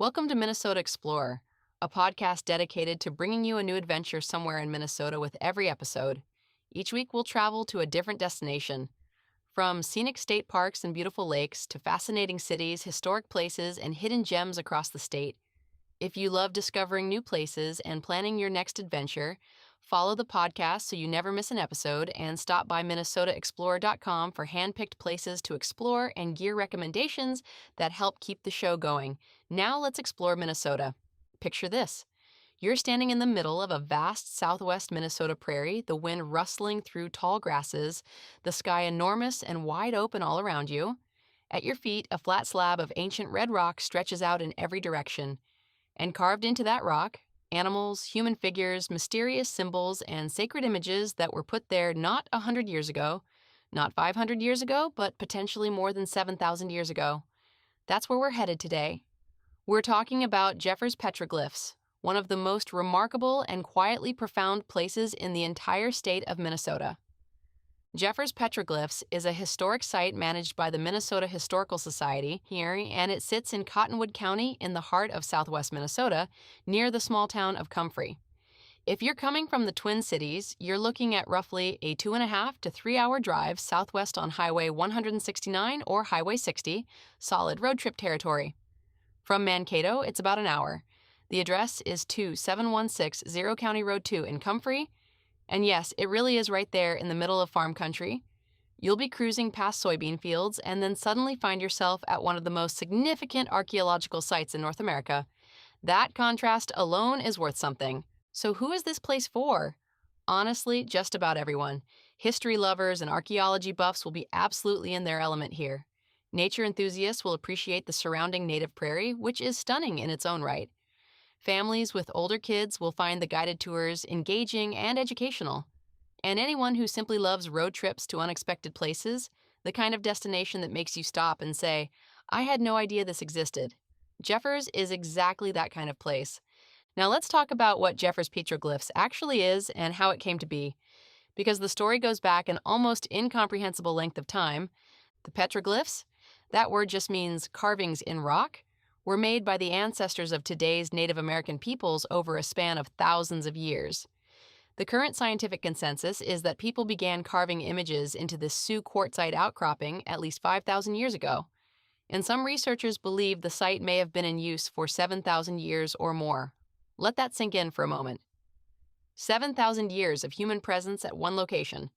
Welcome to Minnesota Explorer, a podcast dedicated to bringing you a new adventure somewhere in Minnesota with every episode. Each week, we'll travel to a different destination. From scenic state parks and beautiful lakes to fascinating cities, historic places, and hidden gems across the state. If you love discovering new places and planning your next adventure, follow the podcast so you never miss an episode and stop by minnesotaexplorer.com for hand-picked places to explore and gear recommendations that help keep the show going. Now let's explore Minnesota. Picture this. You're standing in the middle of a vast southwest Minnesota prairie, the wind rustling through tall grasses, the sky enormous and wide open all around you. At your feet, a flat slab of ancient red rock stretches out in every direction. And carved into that rock, animals, human figures, mysterious symbols, and sacred images that were put there not 100 years ago, not 500 years ago, but potentially more than 7,000 years ago. That's where we're headed today. We're talking about Jeffers Petroglyphs, one of the most remarkable and quietly profound places in the entire state of Minnesota. Jeffers Petroglyphs is a historic site managed by the Minnesota Historical Society here, and it sits in Cottonwood County in the heart of southwest Minnesota, near the small town of Comfrey. If you're coming from the Twin Cities, you're looking at roughly a 2.5 to 3 hour drive southwest on Highway 169 or Highway 60, solid road trip territory. From Mankato, it's about an hour. The address is 27160 County Road 2 in Comfrey. And yes, it really is right there in the middle of farm country. You'll be cruising past soybean fields and then suddenly find yourself at one of the most significant archaeological sites in North America. That contrast alone is worth something. So who is this place for? Honestly, just about everyone. History lovers and archaeology buffs will be absolutely in their element here. Nature enthusiasts will appreciate the surrounding native prairie, which is stunning in its own right. Families with older kids will find the guided tours engaging and educational. And anyone who simply loves road trips to unexpected places, the kind of destination that makes you stop and say, I had no idea this existed. Jeffers is exactly that kind of place. Now let's talk about what Jeffers Petroglyphs actually is and how it came to be. Because the story goes back an almost incomprehensible length of time. The petroglyphs, that word just means carvings in rock, were made by the ancestors of today's Native American peoples over a span of thousands of years. The current scientific consensus is that people began carving images into this Sioux quartzite outcropping at least 5,000 years ago, and some researchers believe the site may have been in use for 7,000 years or more. Let that sink in for a moment. 7,000 years of human presence at one location.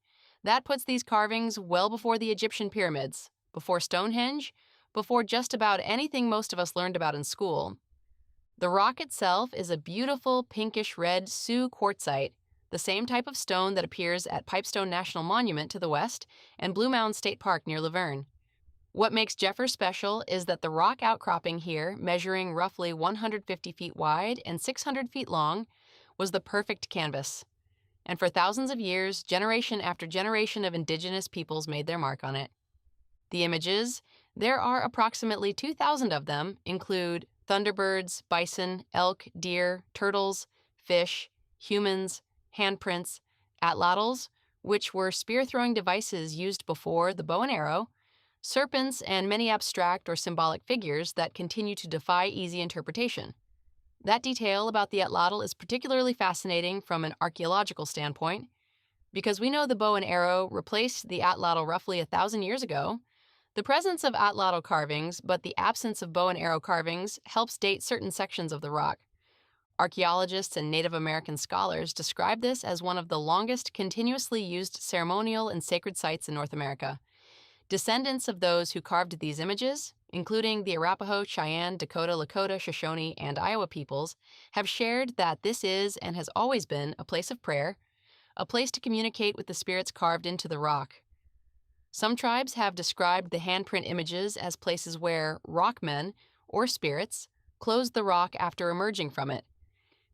That puts these carvings well before the Egyptian pyramids, before Stonehenge, before just about anything most of us learned about in school. The rock itself is a beautiful pinkish red Sioux quartzite, the same type of stone that appears at Pipestone National Monument to the west and Blue Mound State Park near Laverne. What makes Jeffers special is that the rock outcropping here, measuring roughly 150 feet wide and 600 feet long, was the perfect canvas. And for thousands of years, generation after generation of indigenous peoples made their mark on it. The images, there are approximately 2,000 of them, include thunderbirds, bison, elk, deer, turtles, fish, humans, handprints, atlatls, which were spear-throwing devices used before the bow and arrow, serpents, and many abstract or symbolic figures that continue to defy easy interpretation. That detail about the atlatl is particularly fascinating from an archaeological standpoint, because we know the bow and arrow replaced the atlatl roughly 1,000 years ago. The presence of atlatl carvings, but the absence of bow and arrow carvings, helps date certain sections of the rock. Archaeologists and Native American scholars describe this as one of the longest continuously used ceremonial and sacred sites in North America. Descendants of those who carved these images, including the Arapaho, Cheyenne, Dakota, Lakota, Shoshone, and Iowa peoples, have shared that this is and has always been a place of prayer, a place to communicate with the spirits carved into the rock. Some tribes have described the handprint images as places where rockmen, or spirits, closed the rock after emerging from it,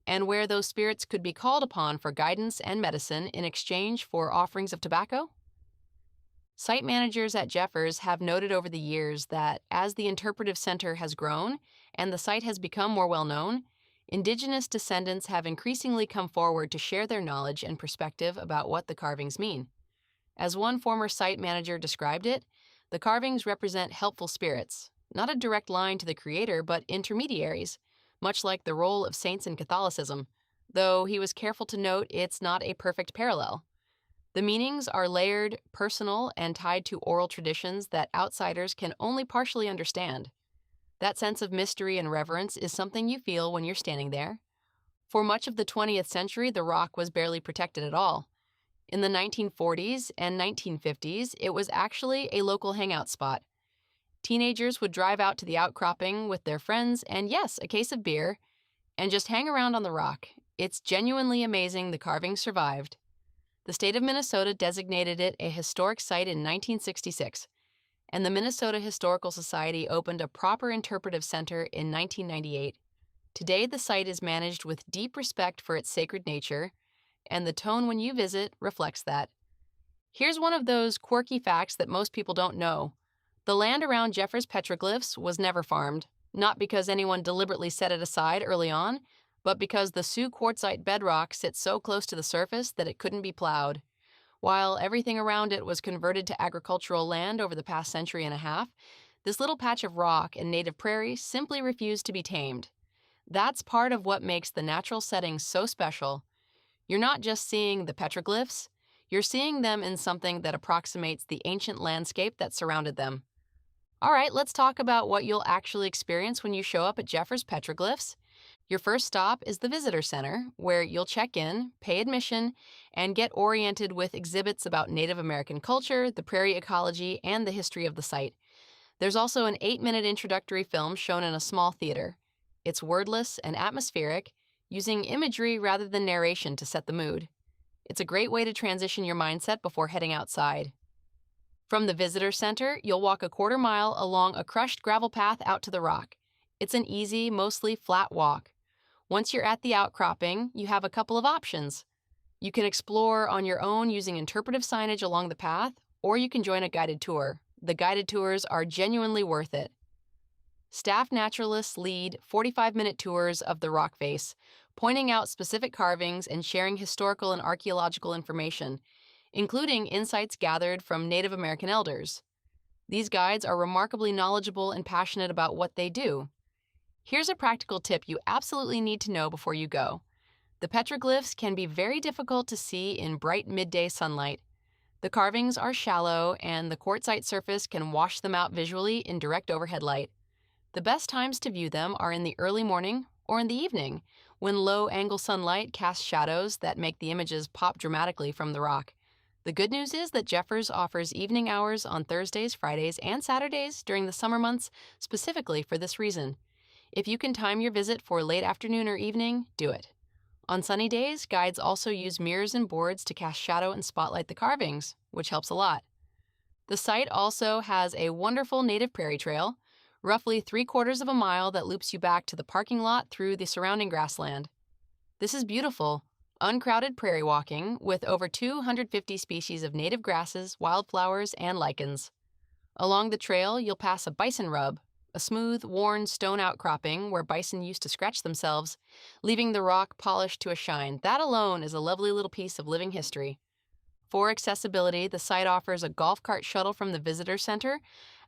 and where those spirits could be called upon for guidance and medicine in exchange for offerings of tobacco. Site managers at Jeffers have noted over the years that as the interpretive center has grown and the site has become more well-known, indigenous descendants have increasingly come forward to share their knowledge and perspective about what the carvings mean. As one former site manager described it, the carvings represent helpful spirits, not a direct line to the creator, but intermediaries, much like the role of saints in Catholicism, though he was careful to note it's not a perfect parallel. The meanings are layered, personal, and tied to oral traditions that outsiders can only partially understand. That sense of mystery and reverence is something you feel when you're standing there. For much of the 20th century, the rock was barely protected at all. In the 1940s and 1950s, it was actually a local hangout spot. Teenagers would drive out to the outcropping with their friends and, yes, a case of beer, and just hang around on the rock. It's genuinely amazing the carvings survived. The state of Minnesota designated it a historic site in 1966, and the Minnesota Historical Society opened a proper interpretive center in 1998. Today, the site is managed with deep respect for its sacred nature, and the tone when you visit reflects that. Here's one of those quirky facts that most people don't know. The land around Jeffers Petroglyphs was never farmed, not because anyone deliberately set it aside early on, but because the Sioux quartzite bedrock sits so close to the surface that it couldn't be plowed. While everything around it was converted to agricultural land over the past century and a half, this little patch of rock and native prairie simply refused to be tamed. That's part of what makes the natural setting so special. You're not just seeing the petroglyphs, you're seeing them in something that approximates the ancient landscape that surrounded them. All right, let's talk about what you'll actually experience when you show up at Jeffers Petroglyphs. Your first stop is the Visitor Center, where you'll check in, pay admission, and get oriented with exhibits about Native American culture, the prairie ecology, and the history of the site. There's also an 8-minute introductory film shown in a small theater. It's wordless and atmospheric, using imagery rather than narration to set the mood. It's a great way to transition your mindset before heading outside. From the Visitor Center, you'll walk a quarter mile along a crushed gravel path out to the rock. It's an easy, mostly flat walk. Once you're at the outcropping, you have a couple of options. You can explore on your own using interpretive signage along the path, or you can join a guided tour. The guided tours are genuinely worth it. Staff naturalists lead 45-minute tours of the rock face, pointing out specific carvings and sharing historical and archaeological information, including insights gathered from Native American elders. These guides are remarkably knowledgeable and passionate about what they do. Here's a practical tip you absolutely need to know before you go. The petroglyphs can be very difficult to see in bright midday sunlight. The carvings are shallow, and the quartzite surface can wash them out visually in direct overhead light. The best times to view them are in the early morning or in the evening, when low-angle sunlight casts shadows that make the images pop dramatically from the rock. The good news is that Jeffers offers evening hours on Thursdays, Fridays, and Saturdays during the summer months specifically for this reason. If you can time your visit for late afternoon or evening, do it. On sunny days, guides also use mirrors and boards to cast shadow and spotlight the carvings, which helps a lot. The site also has a wonderful native prairie trail, roughly 3/4 of a mile that loops you back to the parking lot through the surrounding grassland. This is beautiful, uncrowded prairie walking with over 250 species of native grasses, wildflowers, and lichens. Along the trail, you'll pass a bison rub, a smooth, worn stone outcropping where bison used to scratch themselves, leaving the rock polished to a shine. That alone is a lovely little piece of living history. For accessibility, the site offers a golf cart shuttle from the visitor center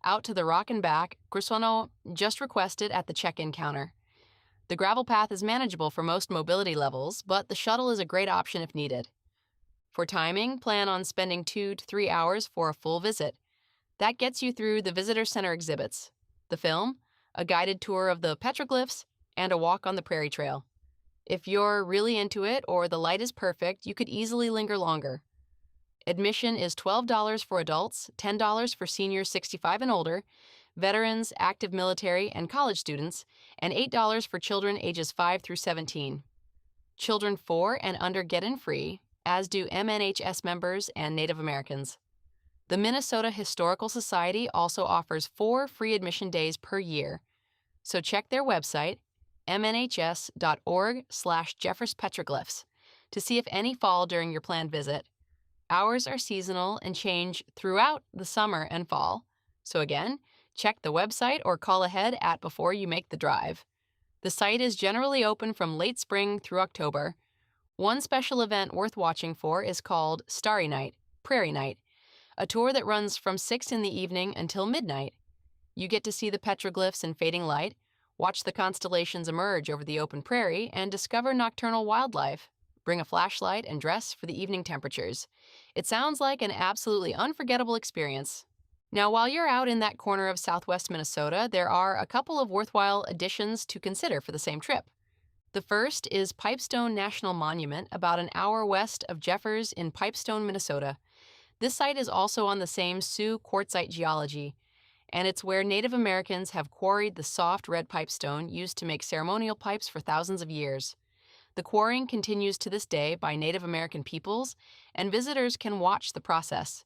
out to the rock and back. Grusono just requested at the check-in counter. The gravel path is manageable for most mobility levels, but the shuttle is a great option if needed. For timing, plan on spending 2 to 3 hours for a full visit. That gets you through the visitor center exhibits, the film, a guided tour of the petroglyphs, and a walk on the prairie trail. If you're really into it or the light is perfect, you could easily linger longer. Admission is $12 for adults, $10 for seniors 65 and older, veterans, active military, and college students, and $8 for children ages 5 through 17. Children 4 and under get in free, as do MNHS members and Native Americans. The Minnesota Historical Society also offers 4 free admission days per year, so check their website, mnhs.org/JeffersPetroglyphs, to see if any fall during your planned visit. Hours are seasonal and change throughout the summer and fall, so again, check the website or call ahead before you make the drive. The site is generally open from late spring through October. One special event worth watching for is called Starry Night, Prairie Night, a tour that runs from 6 in the evening until midnight. You get to see the petroglyphs in fading light, watch the constellations emerge over the open prairie, and discover nocturnal wildlife. Bring a flashlight and dress for the evening temperatures. It sounds like an absolutely unforgettable experience. Now, while you're out in that corner of southwest Minnesota, there are a couple of worthwhile additions to consider for the same trip. The first is Pipestone National Monument, about an hour west of Jeffers in Pipestone, Minnesota. This site is also on the same Sioux quartzite geology, and it's where Native Americans have quarried the soft red pipestone used to make ceremonial pipes for thousands of years. The quarrying continues to this day by Native American peoples, and visitors can watch the process.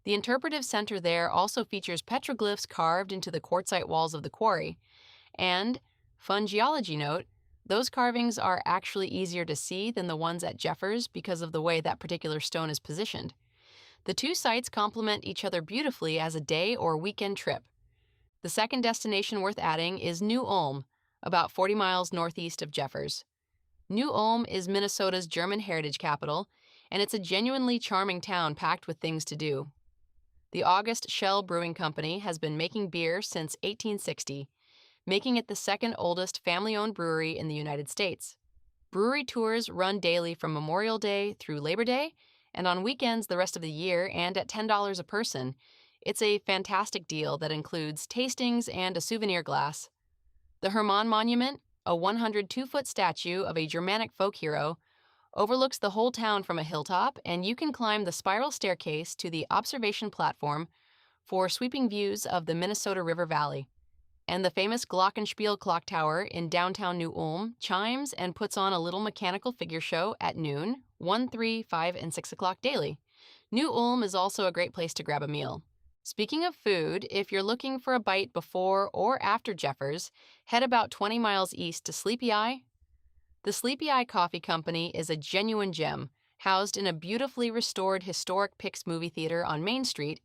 The interpretive center there also features petroglyphs carved into the quartzite walls of the quarry. And, fun geology note, those carvings are actually easier to see than the ones at Jeffers because of the way that particular stone is positioned. The two sites complement each other beautifully as a day or weekend trip. The second destination worth adding is New Ulm, about 40 miles northeast of Jeffers. New Ulm is Minnesota's German heritage capital, and it's a genuinely charming town packed with things to do. The August Shell Brewing Company has been making beer since 1860, making it the second oldest family-owned brewery in the United States. Brewery tours run daily from Memorial Day through Labor Day, and on weekends the rest of the year, and at $10 a person. It's a fantastic deal that includes tastings and a souvenir glass. The Hermann Monument, a 102-foot statue of a Germanic folk hero, overlooks the whole town from a hilltop, and you can climb the spiral staircase to the observation platform for sweeping views of the Minnesota River Valley. And the famous Glockenspiel clock tower in downtown New Ulm chimes and puts on a little mechanical figure show at noon, 1, 3, 5, and 6 o'clock daily. New Ulm is also a great place to grab a meal. Speaking of food, if you're looking for a bite before or after Jeffers, head about 20 miles east to Sleepy Eye. The Sleepy Eye Coffee Company is a genuine gem, housed in a beautifully restored historic Pix movie theater on Main Street.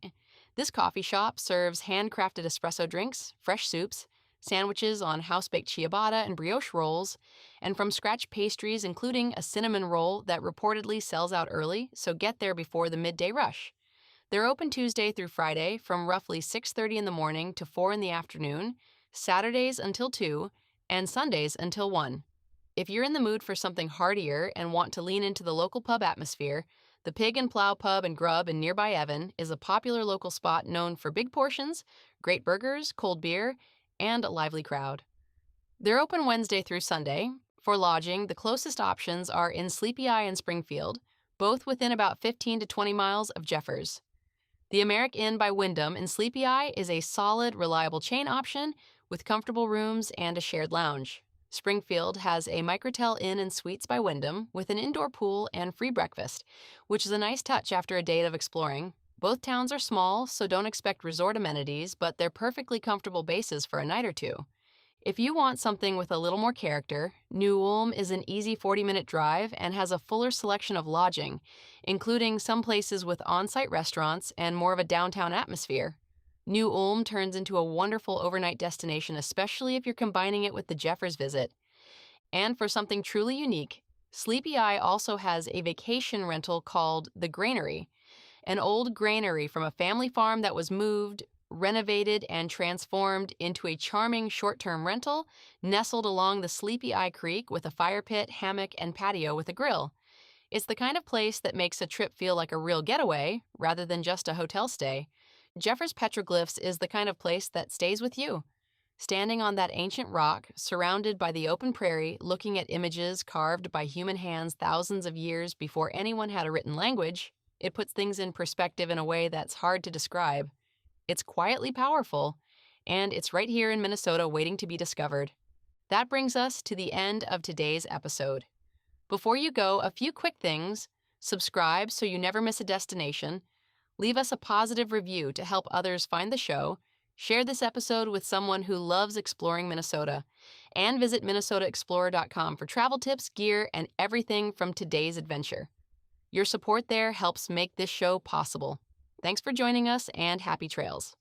This coffee shop serves handcrafted espresso drinks, fresh soups, sandwiches on house-baked ciabatta and brioche rolls, and from-scratch pastries including a cinnamon roll that reportedly sells out early, so get there before the midday rush. They're open Tuesday through Friday from roughly 6:30 in the morning to 4 in the afternoon, Saturdays until 2, and Sundays until 1. If you're in the mood for something heartier and want to lean into the local pub atmosphere, the Pig and Plow Pub and Grub in nearby Evan is a popular local spot known for big portions, great burgers, cold beer, and a lively crowd. They're open Wednesday through Sunday. For lodging, the closest options are in Sleepy Eye and Springfield, both within about 15 to 20 miles of Jeffers. The Americ Inn by Wyndham in Sleepy Eye is a solid, reliable chain option with comfortable rooms and a shared lounge. Springfield has a Microtel Inn and Suites by Wyndham with an indoor pool and free breakfast, which is a nice touch after a day of exploring. Both towns are small, so don't expect resort amenities, but they're perfectly comfortable bases for a night or two. If you want something with a little more character, New Ulm is an easy 40-minute drive and has a fuller selection of lodging, including some places with on-site restaurants and more of a downtown atmosphere. New Ulm turns into a wonderful overnight destination, especially if you're combining it with the Jeffers visit. And for something truly unique, Sleepy Eye also has a vacation rental called The Granary, an old granary from a family farm that was moved, renovated, and transformed into a charming short-term rental nestled along the Sleepy Eye Creek with a fire pit, hammock, and patio with a grill. It's the kind of place that makes a trip feel like a real getaway rather than just a hotel stay. Jeffers Petroglyphs is the kind of place that stays with you. Standing on that ancient rock, surrounded by the open prairie, looking at images carved by human hands thousands of years before anyone had a written language, it puts things in perspective in a way that's hard to describe. It's quietly powerful, and it's right here in Minnesota waiting to be discovered. That brings us to the end of today's episode. Before you go, a few quick things. Subscribe so you never miss a destination. Leave us a positive review to help others find the show. Share this episode with someone who loves exploring Minnesota. And visit minnesotaexplorer.com for travel tips, gear, and everything from today's adventure. Your support there helps make this show possible. Thanks for joining us, and happy trails.